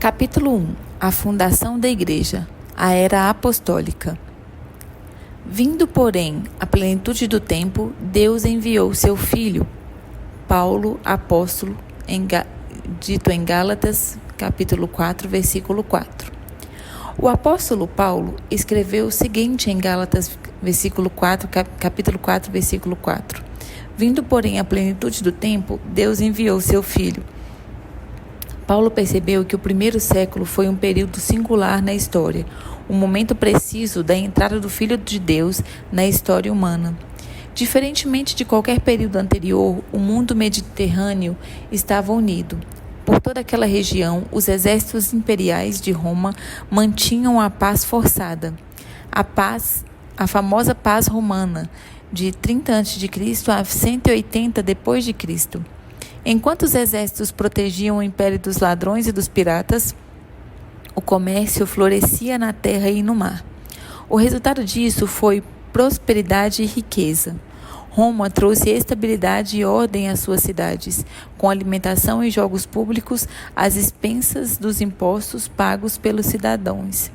Capítulo 1. A fundação da Igreja, a Era Apostólica. Vindo, porém, a plenitude do tempo, Deus enviou seu Filho, Paulo, apóstolo, dito em Gálatas, capítulo 4, versículo 4. O apóstolo Paulo escreveu o seguinte em Gálatas, capítulo 4, versículo 4. Vindo, porém, a plenitude do tempo, Deus enviou seu Filho. Paulo percebeu que o primeiro século foi um período singular na história, um momento preciso da entrada do Filho de Deus na história humana. Diferentemente de qualquer período anterior, o mundo mediterrâneo estava unido. Por toda aquela região, os exércitos imperiais de Roma mantinham a paz forçada. A famosa paz romana, de 30 a.C. a 180 d.C. Enquanto os exércitos protegiam o império dos ladrões e dos piratas, o comércio florescia na terra e no mar. O resultado disso foi prosperidade e riqueza. Roma trouxe estabilidade e ordem às suas cidades, com alimentação e jogos públicos às expensas dos impostos pagos pelos cidadãos.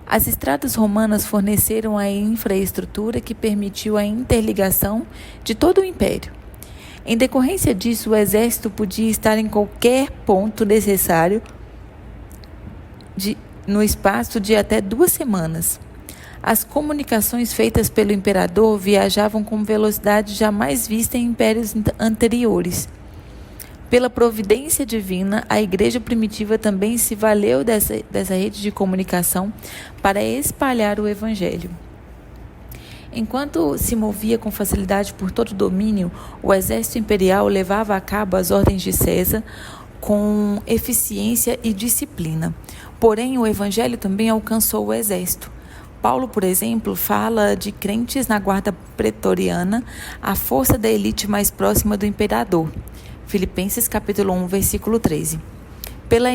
As estradas romanas forneceram a infraestrutura que permitiu a interligação de todo o império. Em decorrência disso, o exército podia estar em qualquer ponto necessário no espaço de até 2 semanas. As comunicações feitas pelo imperador viajavam com velocidade jamais vista em impérios anteriores. Pela providência divina, a igreja primitiva também se valeu dessa rede de comunicação para espalhar o evangelho. Enquanto se movia com facilidade por todo o domínio, o exército imperial levava a cabo as ordens de César com eficiência e disciplina. Porém, o evangelho também alcançou o exército. Paulo, por exemplo, fala de crentes na guarda pretoriana, a força da elite mais próxima do imperador. Filipenses capítulo 1, versículo 13. Pela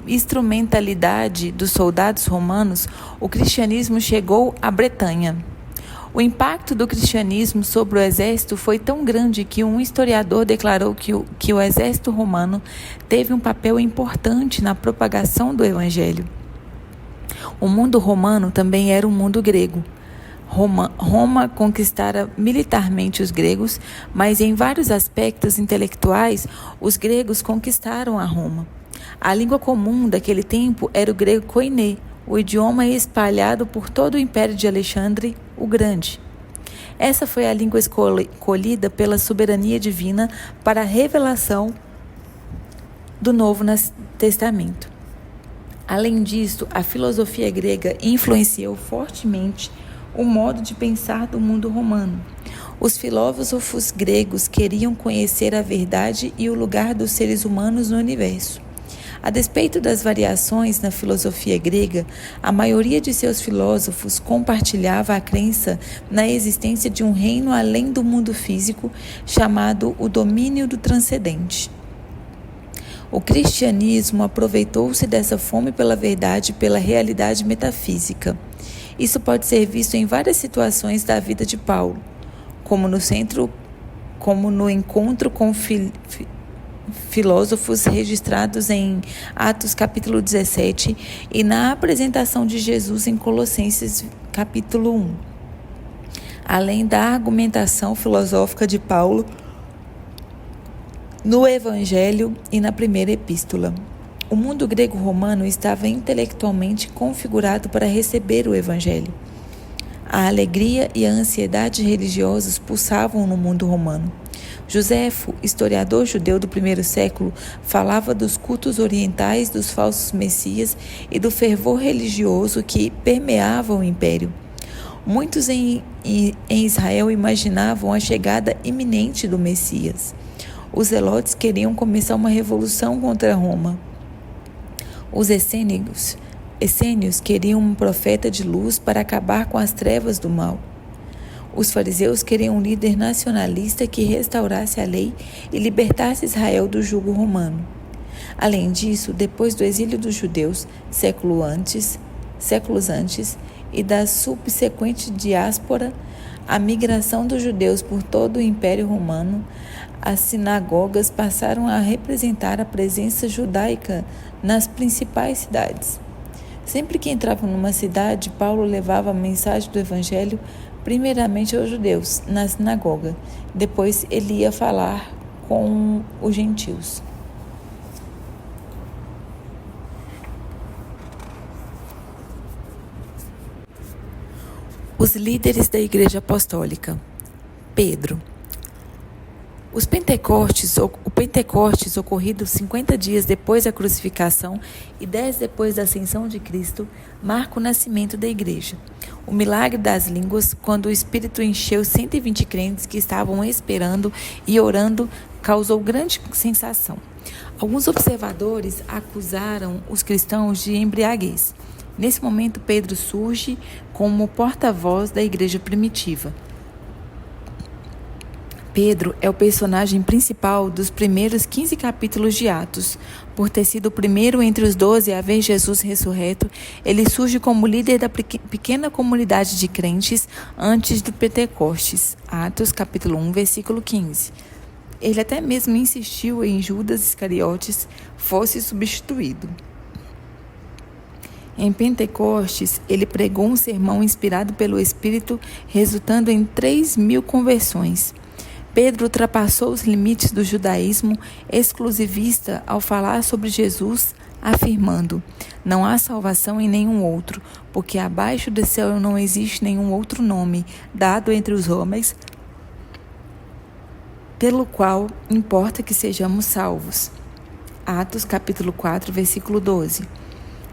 instrumentalidade dos soldados romanos, o cristianismo chegou à Bretanha. O impacto do cristianismo sobre o exército foi tão grande que um historiador declarou que o exército romano teve um papel importante na propagação do evangelho. O mundo romano também era um mundo grego. Roma conquistara militarmente os gregos, mas em vários aspectos intelectuais, os gregos conquistaram a Roma. A língua comum daquele tempo era o grego koiné, o idioma espalhado por todo o império de Alexandre o Grande. Essa foi a língua escolhida pela soberania divina para a revelação do Novo Testamento. Além disso, a filosofia grega influenciou fortemente o modo de pensar do mundo romano. Os filósofos gregos queriam conhecer a verdade e o lugar dos seres humanos no universo. A despeito das variações na filosofia grega, a maioria de seus filósofos compartilhava a crença na existência de um reino além do mundo físico, chamado o domínio do transcendente. O cristianismo aproveitou-se dessa fome pela verdade e pela realidade metafísica. Isso pode ser visto em várias situações da vida de Paulo, como no encontro com filósofos registrados em Atos capítulo 17 e na apresentação de Jesus em Colossenses capítulo 1. Além da argumentação filosófica de Paulo no Evangelho e na primeira epístola. O mundo grego-romano estava intelectualmente configurado para receber o Evangelho. A alegria e a ansiedade religiosas pulsavam no mundo romano. Joséfo, historiador judeu do primeiro século, falava dos cultos orientais dos falsos messias e do fervor religioso que permeava o império. Muitos em Israel imaginavam a chegada iminente do Messias. Os zelotes queriam começar uma revolução contra Roma. Os essênios queriam um profeta de luz para acabar com as trevas do mal. Os fariseus queriam um líder nacionalista que restaurasse a lei e libertasse Israel do jugo romano. Além disso, depois do exílio dos judeus, séculos antes, e da subsequente diáspora, a migração dos judeus por todo o Império Romano, as sinagogas passaram a representar a presença judaica nas principais cidades. Sempre que entrava numa cidade, Paulo levava a mensagem do Evangelho primeiramente aos judeus, na sinagoga. Depois ele ia falar com os gentios. Os líderes da Igreja Apostólica. Pedro. O Pentecostes, ocorrido 50 dias depois da crucificação e 10 depois da ascensão de Cristo, marca o nascimento da igreja. O milagre das línguas, quando o Espírito encheu 120 crentes que estavam esperando e orando, causou grande sensação. Alguns observadores acusaram os cristãos de embriaguez. Nesse momento, Pedro surge como porta-voz da igreja primitiva. Pedro é o personagem principal dos primeiros 15 capítulos de Atos. Por ter sido o primeiro entre os 12 a ver Jesus ressurreto, ele surge como líder da pequena comunidade de crentes antes do Pentecostes. Atos, capítulo 1, versículo 15. Ele até mesmo insistiu em Judas Iscariotes fosse substituído. Em Pentecostes, ele pregou um sermão inspirado pelo Espírito, resultando em 3.000 conversões. Pedro ultrapassou os limites do judaísmo exclusivista ao falar sobre Jesus, afirmando: não há salvação em nenhum outro, porque abaixo do céu não existe nenhum outro nome dado entre os homens pelo qual importa que sejamos salvos. Atos capítulo 4, versículo 12.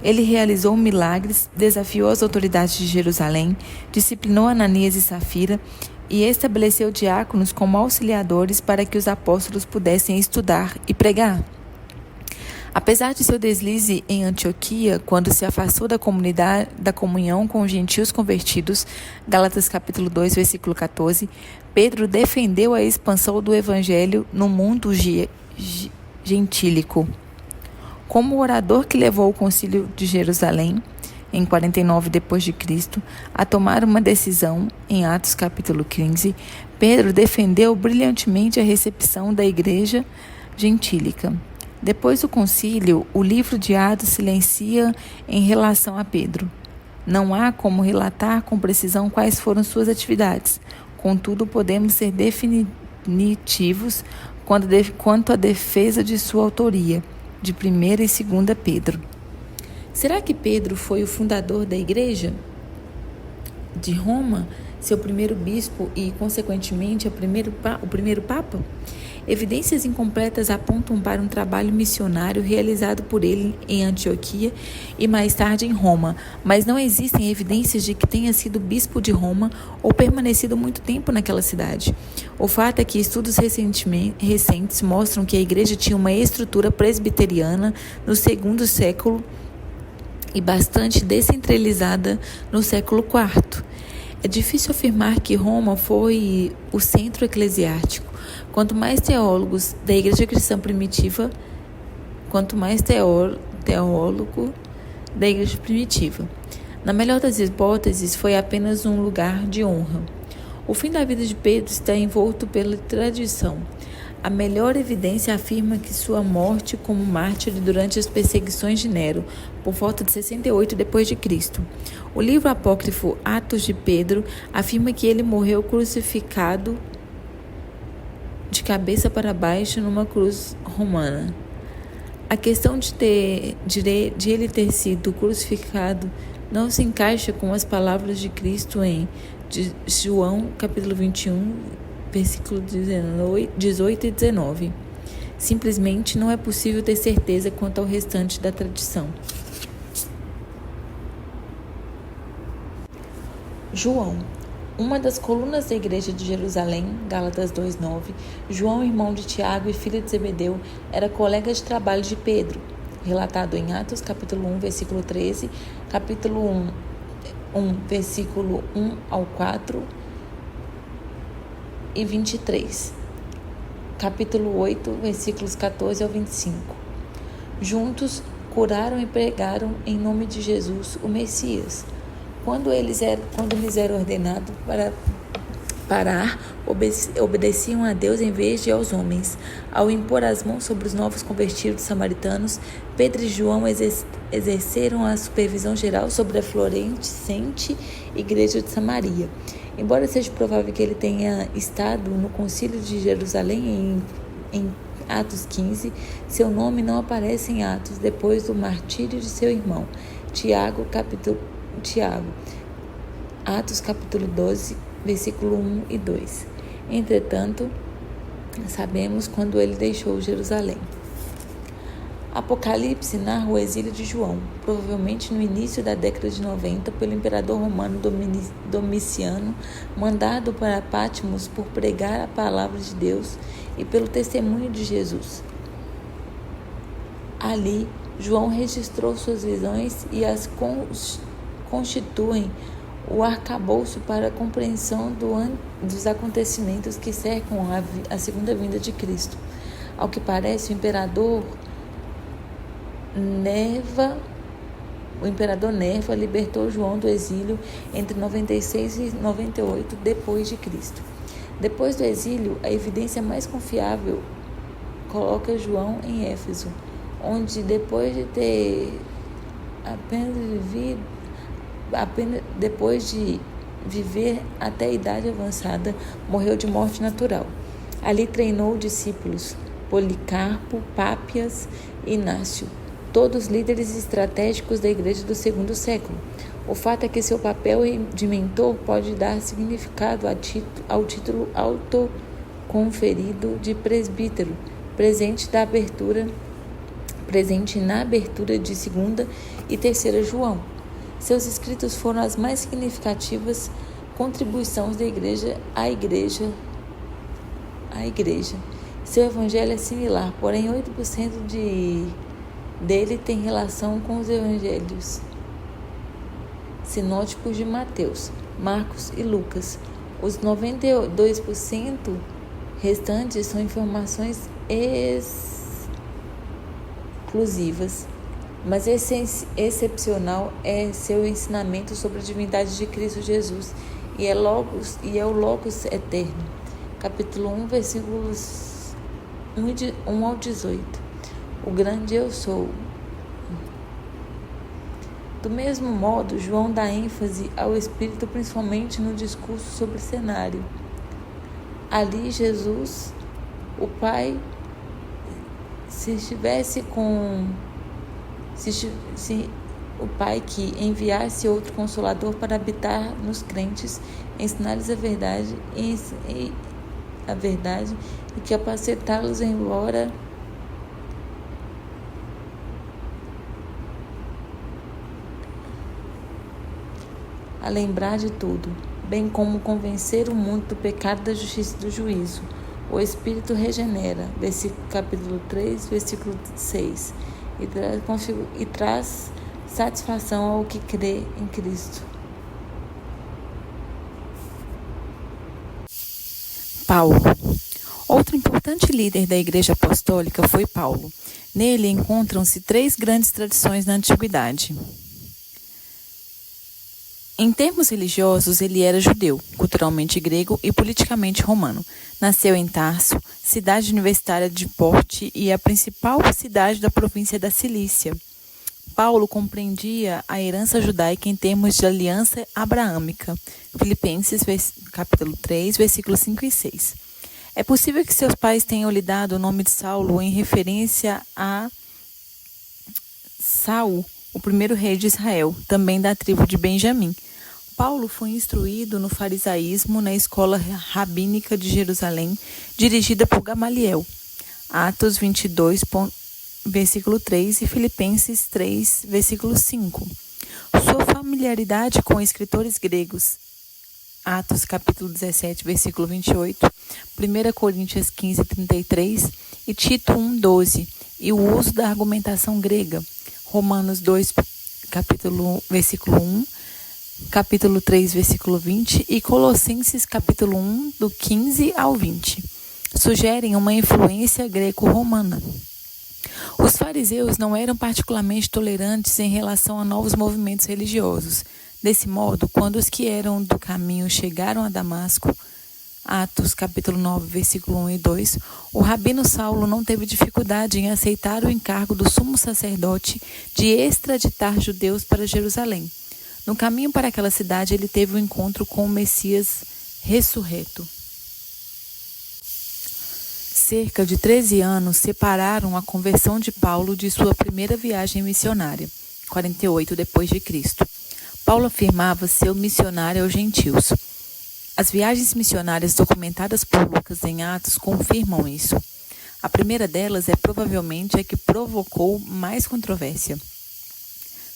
Ele realizou milagres, desafiou as autoridades de Jerusalém, disciplinou Ananias e Safira e estabeleceu diáconos como auxiliadores para que os apóstolos pudessem estudar e pregar. Apesar de seu deslize em Antioquia, quando se afastou da comunhão com os gentios convertidos, Gálatas capítulo 2, versículo 14, Pedro defendeu a expansão do evangelho no mundo gentílico. Como o orador que levou o concílio de Jerusalém, em 49 d.C., a tomar uma decisão, em Atos capítulo 15, Pedro defendeu brilhantemente a recepção da igreja gentílica. Depois do concílio, o livro de Atos silencia em relação a Pedro. Não há como relatar com precisão quais foram suas atividades. Contudo, podemos ser definitivos quanto à defesa de sua autoria, de 1ª e 2ª Pedro. Será que Pedro foi o fundador da igreja de Roma, seu primeiro bispo e, consequentemente, o primeiro papa? Evidências incompletas apontam para um trabalho missionário realizado por ele em Antioquia e mais tarde em Roma, mas não existem evidências de que tenha sido bispo de Roma ou permanecido muito tempo naquela cidade. O fato é que estudos recentes mostram que a igreja tinha uma estrutura presbiteriana no 2º século e bastante descentralizada no século IV. É difícil afirmar que Roma foi o centro eclesiástico. Quanto mais teólogos da igreja cristã primitiva, teólogo da igreja primitiva. Na melhor das hipóteses, foi apenas um lugar de honra. O fim da vida de Pedro está envolto pela tradição. A melhor evidência afirma que sua morte como mártir durante as perseguições de Nero, por volta de 68 d.C. O livro apócrifo Atos de Pedro afirma que ele morreu crucificado de cabeça para baixo numa cruz romana. A questão de ele ter sido crucificado não se encaixa com as palavras de Cristo em João capítulo 21, versículo 18 e 19. Simplesmente não é possível ter certeza quanto ao restante da tradição. João, uma das colunas da igreja de Jerusalém, Gálatas 2:9, João, irmão de Tiago e filho de Zebedeu, era colega de trabalho de Pedro, relatado em Atos capítulo 1, versículo 13, capítulo 1, versículo 1 ao 4 e 23, capítulo 8, versículos 14 ao 25. Juntos curaram e pregaram em nome de Jesus, o Messias, quando lhes era ordenado para parar, obedeciam a Deus em vez de aos homens. Ao impor as mãos sobre os novos convertidos samaritanos, Pedro e João exerceram a supervisão geral sobre a florescente igreja de Samaria. Embora seja provável que ele tenha estado no concílio de Jerusalém em Atos 15, seu nome não aparece em Atos depois do martírio de seu irmão. Tiago, Atos capítulo 12, versículo 1 e 2. Entretanto, sabemos quando ele deixou Jerusalém. Apocalipse narra o exílio de João, provavelmente no início da década de 90, pelo imperador romano Domiciano, mandado para Patmos por pregar a palavra de Deus e pelo testemunho de Jesus. Ali, João registrou suas visões e as constituem o arcabouço para a compreensão dos acontecimentos que cercam a segunda vinda de Cristo. Ao que parece, o imperador Nerva libertou João do exílio entre 96 e 98 depois de Cristo. Depois do exílio, a evidência mais confiável coloca João em Éfeso, onde depois de viver até a idade avançada, morreu de morte natural. Ali treinou discípulos, Policarpo, Pápias e Inácio, todos líderes estratégicos da igreja do segundo século. O fato é que seu papel de mentor pode dar significado ao título autoconferido de presbítero, presente na abertura de 2ª e 3ª João. Seus escritos foram as mais significativas contribuições da igreja à igreja. Seu evangelho é similar, porém 8% dele tem relação com os evangelhos sinóticos de Mateus, Marcos e Lucas. Os 92% restantes são informações exclusivas, mas excepcional é seu ensinamento sobre a divindade de Cristo Jesus e é o Logos eterno. Capítulo 1, versículos 1 ao 18. O grande eu sou. Do mesmo modo, João dá ênfase ao Espírito principalmente no discurso sobre o cenário. Ali, Jesus, o Pai, se o Pai que enviasse outro Consolador para habitar nos crentes, ensinar-lhes a verdade e capacitá-los embora a lembrar de tudo, bem como convencer o mundo do pecado, da justiça e do juízo. O Espírito regenera, capítulo 3, versículo 6, e traz satisfação ao que crê em Cristo. Paulo. Outro importante líder da Igreja Apostólica foi Paulo. Nele encontram-se 3 grandes tradições na Antiguidade. Em termos religiosos, ele era judeu, culturalmente grego e politicamente romano. Nasceu em Tarso, cidade universitária de porte e a principal cidade da província da Cilícia. Paulo compreendia a herança judaica em termos de aliança abraâmica. Filipenses, capítulo 3, versículos 5 e 6. É possível que seus pais tenham lhe dado o nome de Saulo em referência a Saul, o primeiro rei de Israel, também da tribo de Benjamim. Paulo foi instruído no farisaísmo na escola rabínica de Jerusalém, dirigida por Gamaliel. Atos 22, versículo 3 e Filipenses 3, versículo 5. Sua familiaridade com escritores gregos, Atos capítulo 17, versículo 28, 1 Coríntios 15, 33 e Tito 1, 12, e o uso da argumentação grega, Romanos 2, versículo 1, capítulo 3, versículo 20 e Colossenses capítulo 1, do 15 ao 20, sugerem uma influência greco-romana. Os fariseus não eram particularmente tolerantes em relação a novos movimentos religiosos. Desse modo, quando os que eram do caminho chegaram a Damasco, Atos capítulo 9, versículo 1 e 2, o rabino Saulo não teve dificuldade em aceitar o encargo do sumo sacerdote de extraditar judeus para Jerusalém. No caminho para aquela cidade, ele teve um encontro com o Messias ressurreto. Cerca de 13 anos separaram a conversão de Paulo de sua primeira viagem missionária, 48 depois de Cristo. Paulo afirmava ser missionário aos gentios. As viagens missionárias documentadas por Lucas em Atos confirmam isso. A primeira delas é provavelmente a que provocou mais controvérsia.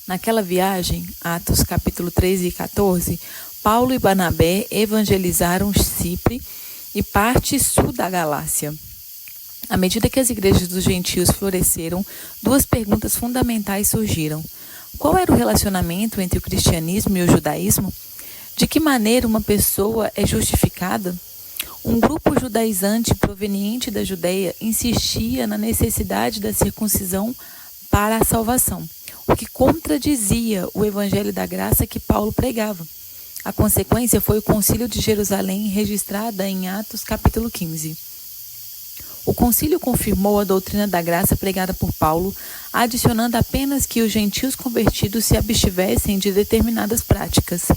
Naquela viagem, Atos capítulo 13 e 14, Paulo e Barnabé evangelizaram Chipre e parte sul da Galácia. À medida que as igrejas dos gentios floresceram, duas perguntas fundamentais surgiram. Qual era o relacionamento entre o cristianismo e o judaísmo? De que maneira uma pessoa é justificada? Um grupo judaizante proveniente da Judeia insistia na necessidade da circuncisão para a salvação, o que contradizia o evangelho da graça que Paulo pregava. A consequência foi o Concílio de Jerusalém, registrada em Atos capítulo 15. O concílio confirmou a doutrina da graça pregada por Paulo, adicionando apenas que os gentios convertidos se abstivessem de determinadas práticas.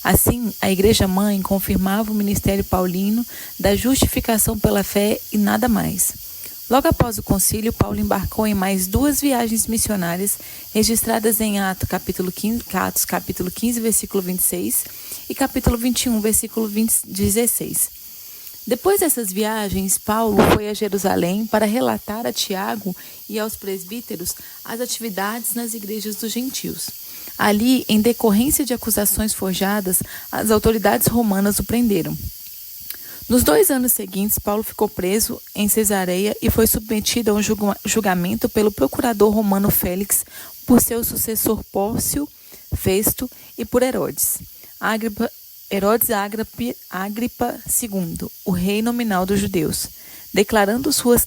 Assim, a Igreja-mãe confirmava o ministério paulino da justificação pela fé e nada mais. Logo após o concílio, Paulo embarcou em mais duas viagens missionárias, registradas em Atos capítulo 15, versículo 26 e capítulo 21, versículo 16. Depois dessas viagens, Paulo foi a Jerusalém para relatar a Tiago e aos presbíteros as atividades nas igrejas dos gentios. Ali, em decorrência de acusações forjadas, as autoridades romanas o prenderam. Nos 2 anos seguintes, Paulo ficou preso em Cesareia e foi submetido a um julgamento pelo procurador romano Félix, por seu sucessor Pórcio Festo e por Herodes Agripa II, o rei nominal dos judeus. Declarando sua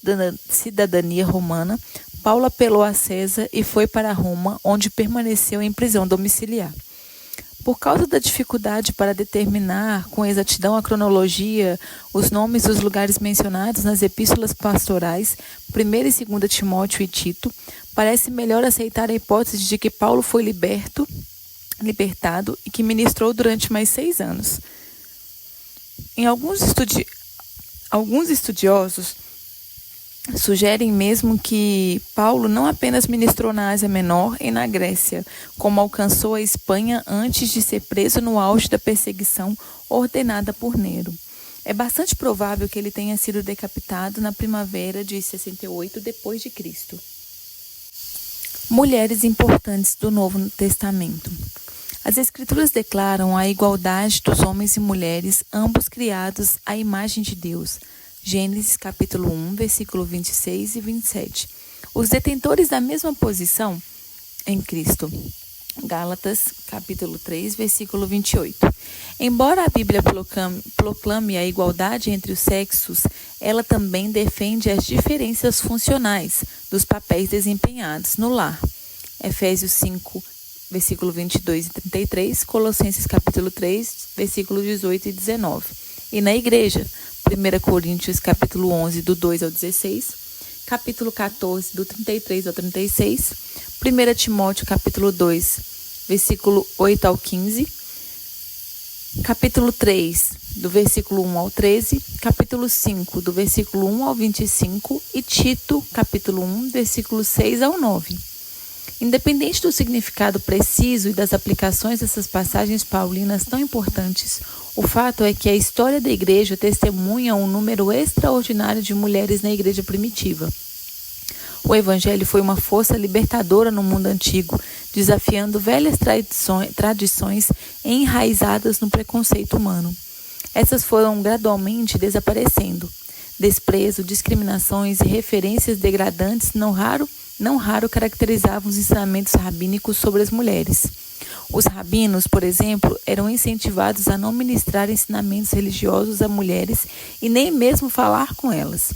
cidadania romana, Paulo apelou a César e foi para Roma, onde permaneceu em prisão domiciliar. Por causa da dificuldade para determinar com exatidão a cronologia, os nomes dos lugares mencionados nas epístolas pastorais, 1 e 2 Timóteo e Tito, parece melhor aceitar a hipótese de que Paulo foi libertado e que ministrou durante mais 6 anos. Alguns estudiosos sugerem mesmo que Paulo não apenas ministrou na Ásia Menor e na Grécia, como alcançou a Espanha antes de ser preso no auge da perseguição ordenada por Nero. É bastante provável que ele tenha sido decapitado na primavera de 68 depois de Cristo. Mulheres importantes do Novo Testamento. As Escrituras declaram a igualdade dos homens e mulheres, ambos criados à imagem de Deus. Gênesis capítulo 1, versículo 26 e 27. Os detentores da mesma posição em Cristo. Gálatas capítulo 3, versículo 28. Embora a Bíblia proclame a igualdade entre os sexos, ela também defende as diferenças funcionais dos papéis desempenhados no lar. Efésios 5, versículo 22 e 33, Colossenses capítulo 3, versículo 18 e 19. E na igreja, 1 Coríntios capítulo 11, do 2 ao 16, capítulo 14, do 33 ao 36, 1 Timóteo capítulo 2, versículo 8 ao 15, capítulo 3, do versículo 1 ao 13, capítulo 5, do versículo 1 ao 25 e Tito capítulo 1, versículo 6 ao 9. Independente do significado preciso e das aplicações dessas passagens paulinas tão importantes, o fato é que a história da igreja testemunha um número extraordinário de mulheres na igreja primitiva. O evangelho foi uma força libertadora no mundo antigo, desafiando velhas tradições enraizadas no preconceito humano. Essas foram gradualmente desaparecendo. Desprezo, discriminações e referências degradantes não raro caracterizavam os ensinamentos rabínicos sobre as mulheres. Os rabinos, por exemplo, eram incentivados a não ministrar ensinamentos religiosos a mulheres e nem mesmo falar com elas.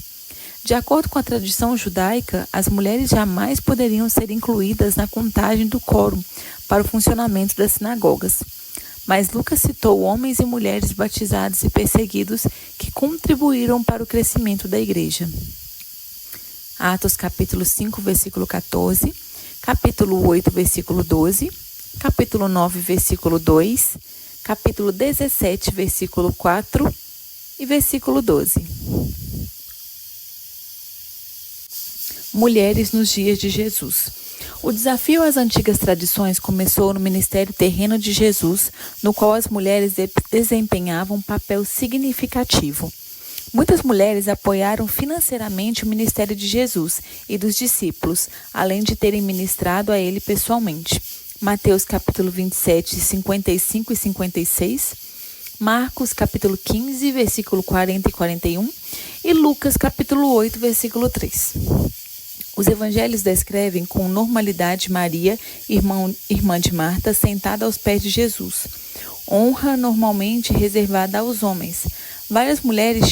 De acordo com a tradição judaica, as mulheres jamais poderiam ser incluídas na contagem do quórum para o funcionamento das sinagogas. mas Lucas citou homens e mulheres batizados e perseguidos que contribuíram para o crescimento da igreja. Atos capítulo 5, versículo 14, capítulo 8, versículo 12, capítulo 9, versículo 2, capítulo 17, versículo 4 e versículo 12. Mulheres nos dias de Jesus. O desafio às antigas tradições começou no ministério terreno de Jesus, no qual as mulheres desempenhavam um papel significativo. Muitas mulheres apoiaram financeiramente o ministério de Jesus e dos discípulos, além de terem ministrado a ele pessoalmente. Mateus capítulo 27, 55 e 56, Marcos capítulo 15, versículo 40 e 41 e Lucas capítulo 8, versículo 3. Os evangelhos descrevem com normalidade Maria, irmã de Marta, sentada aos pés de Jesus. Honra normalmente reservada aos homens. Várias mulheres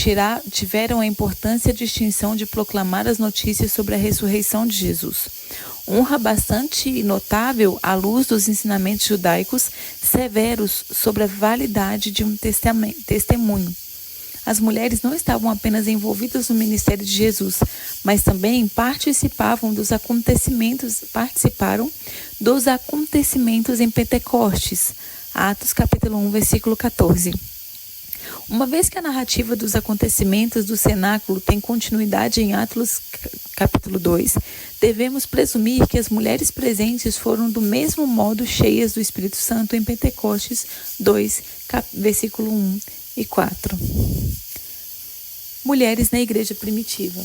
tiveram a importante distinção de proclamar as notícias sobre a ressurreição de Jesus. Honra bastante notável à luz dos ensinamentos judaicos severos sobre a validade de um testemunho. As mulheres não estavam apenas envolvidas no ministério de Jesus, mas também participaram dos acontecimentos em Pentecostes. Atos capítulo 1, versículo 14. Uma vez que a narrativa dos acontecimentos do cenáculo tem continuidade em Atos capítulo 2, devemos presumir que as mulheres presentes foram do mesmo modo cheias do Espírito Santo em Pentecostes 2, versículo 1 e 4. Mulheres na igreja primitiva.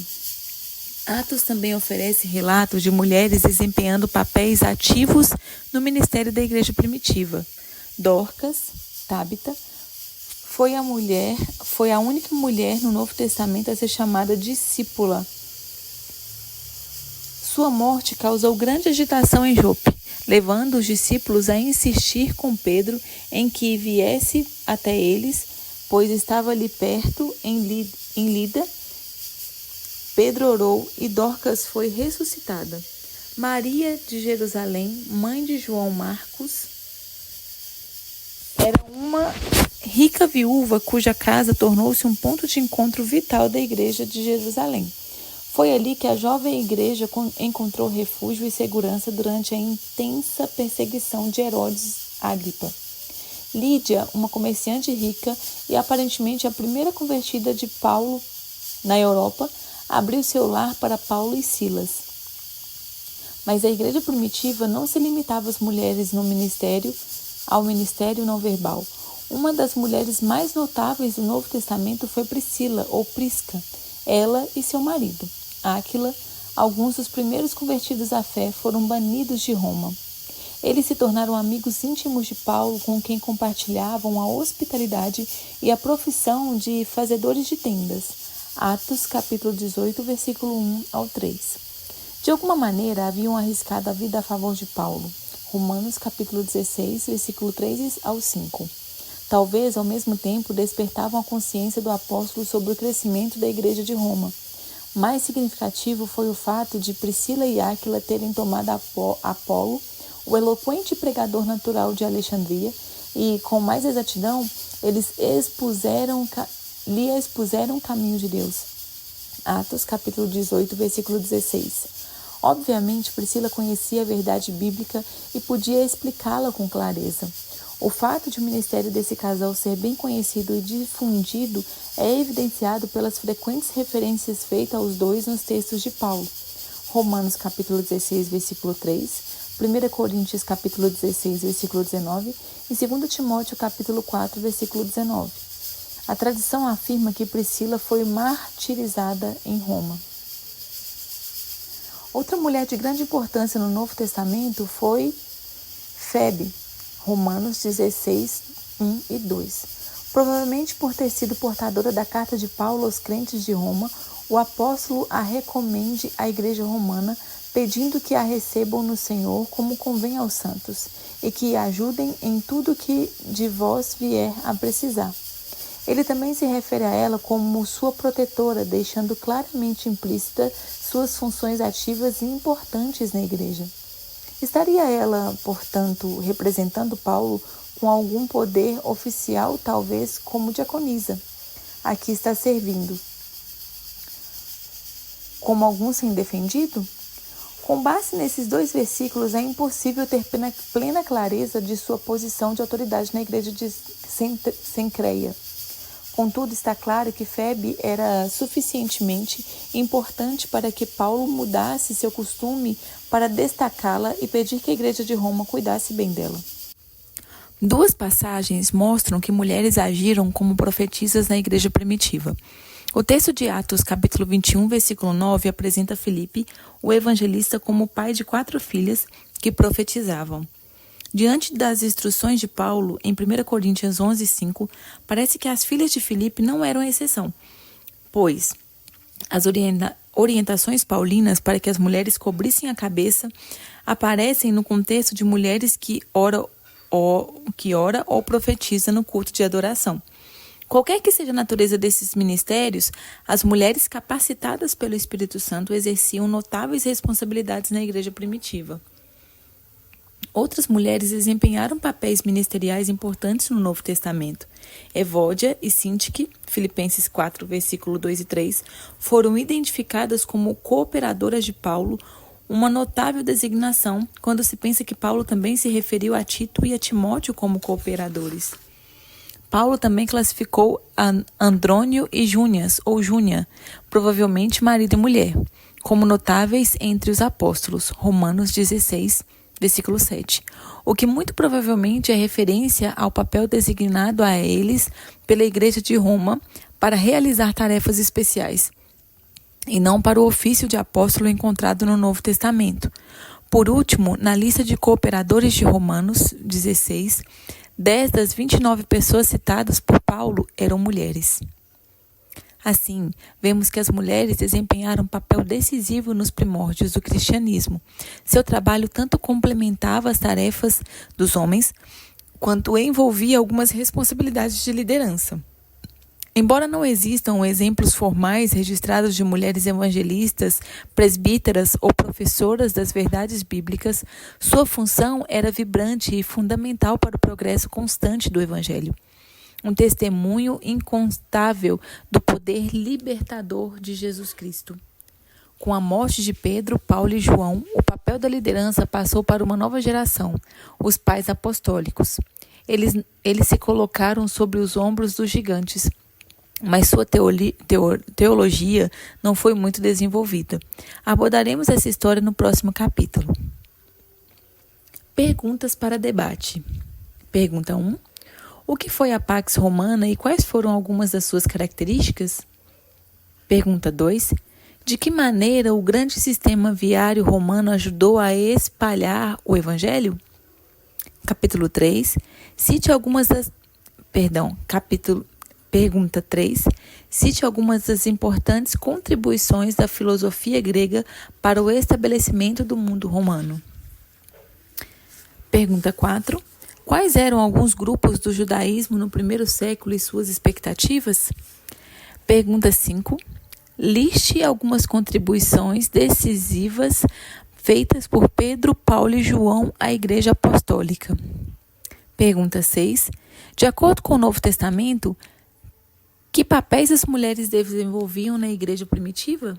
Atos também oferece relatos de mulheres desempenhando papéis ativos no ministério da igreja primitiva. Dorcas, Tábita, foi a única mulher no Novo Testamento a ser chamada discípula. Sua morte causou grande agitação em Jope, levando os discípulos a insistir com Pedro em que viesse até eles, pois estava ali perto, em Lida. Pedro orou e Dorcas foi ressuscitada. Maria de Jerusalém, mãe de João Marcos, era uma rica viúva cuja casa tornou-se um ponto de encontro vital da igreja de Jerusalém. Foi ali que a jovem igreja encontrou refúgio e segurança durante a intensa perseguição de Herodes Agripa. Lídia, uma comerciante rica e aparentemente a primeira convertida de Paulo na Europa, abriu seu lar para Paulo e Silas. Mas a igreja primitiva não se limitava às mulheres ao ministério não verbal. Uma das mulheres mais notáveis do Novo Testamento foi Priscila, ou Prisca. Ela e seu marido, Áquila, alguns dos primeiros convertidos à fé, foram banidos de Roma. Eles se tornaram amigos íntimos de Paulo, com quem compartilhavam a hospitalidade e a profissão de fazedores de tendas. Atos capítulo 18, versículo 1 ao 3. De alguma maneira, haviam arriscado a vida a favor de Paulo. Romanos capítulo 16, versículo 3 ao 5. Talvez, ao mesmo tempo, despertavam a consciência do apóstolo sobre o crescimento da igreja de Roma. Mais significativo foi o fato de Priscila e Áquila terem tomado Apolo, o eloquente pregador natural de Alexandria, e, com mais exatidão, eles lhe expuseram o caminho de Deus. Atos capítulo 18, versículo 16. Obviamente, Priscila conhecia a verdade bíblica e podia explicá-la com clareza. O fato de o ministério desse casal ser bem conhecido e difundido é evidenciado pelas frequentes referências feitas aos dois nos textos de Paulo. Romanos capítulo 16, versículo 3, 1 Coríntios capítulo 16, versículo 19 e 2 Timóteo capítulo 4, versículo 19. A tradição afirma que Priscila foi martirizada em Roma. Outra mulher de grande importância no Novo Testamento foi Febe, Romanos 16, 1 e 2. Provavelmente por ter sido portadora da carta de Paulo aos crentes de Roma, o apóstolo a recomende à igreja romana, pedindo que a recebam no Senhor como convém aos santos, e que a ajudem em tudo que de vós vier a precisar. Ele também se refere a ela como sua protetora, deixando claramente implícita suas funções ativas e importantes na igreja. Estaria ela, portanto, representando Paulo com algum poder oficial, talvez como diaconisa. Aqui está servindo. Como alguns têm defendido? Com base nesses 2 versículos, é impossível ter plena clareza de sua posição de autoridade na igreja de Cencreia. Contudo, está claro que Febe era suficientemente importante para que Paulo mudasse seu costume para destacá-la e pedir que a igreja de Roma cuidasse bem dela. 2 passagens mostram que mulheres agiram como profetisas na igreja primitiva. O texto de Atos, capítulo 21, versículo 9, apresenta Filipe, o evangelista, como pai de 4 filhas que profetizavam. Diante das instruções de Paulo, em 1 Coríntios 11, 5, parece que as filhas de Filipe não eram exceção, pois as orientações paulinas para que as mulheres cobrissem a cabeça aparecem no contexto de mulheres que ora ou profetiza no culto de adoração. Qualquer que seja a natureza desses ministérios, as mulheres capacitadas pelo Espírito Santo exerciam notáveis responsabilidades na igreja primitiva. Outras mulheres desempenharam papéis ministeriais importantes no Novo Testamento. Evódia e Sintique, Filipenses 4, versículo 2 e 3, foram identificadas como cooperadoras de Paulo, uma notável designação quando se pensa que Paulo também se referiu a Tito e a Timóteo como cooperadores. Paulo também classificou Andrônio e Júnias, ou Júnia, provavelmente marido e mulher, como notáveis entre os apóstolos, Romanos 16, versículo 7, o que muito provavelmente é referência ao papel designado a eles pela Igreja de Roma para realizar tarefas especiais, e não para o ofício de apóstolo encontrado no Novo Testamento. Por último, na lista de cooperadores de Romanos 16, 10 das 29 pessoas citadas por Paulo eram mulheres. Assim, vemos que as mulheres desempenharam um papel decisivo nos primórdios do cristianismo. Seu trabalho tanto complementava as tarefas dos homens, quanto envolvia algumas responsabilidades de liderança. Embora não existam exemplos formais registrados de mulheres evangelistas, presbíteras ou professoras das verdades bíblicas, sua função era vibrante e fundamental para o progresso constante do Evangelho. Um testemunho incontestável do poder libertador de Jesus Cristo. Com a morte de Pedro, Paulo e João, o papel da liderança passou para uma nova geração, os pais apostólicos. Eles se colocaram sobre os ombros dos gigantes, mas sua teologia não foi muito desenvolvida. Abordaremos essa história no próximo capítulo. Perguntas para debate. Pergunta 1. O que foi a Pax Romana e quais foram algumas das suas características? Pergunta 2. De que maneira o grande sistema viário romano ajudou a espalhar o Evangelho? Capítulo 3. Pergunta 3. Cite algumas das importantes contribuições da filosofia grega para o estabelecimento do mundo romano. Pergunta 4. Quais eram alguns grupos do judaísmo no primeiro século e suas expectativas? Pergunta 5. Liste algumas contribuições decisivas feitas por Pedro, Paulo e João à Igreja Apostólica. Pergunta 6. De acordo com o Novo Testamento, que papéis as mulheres desenvolviam na igreja primitiva?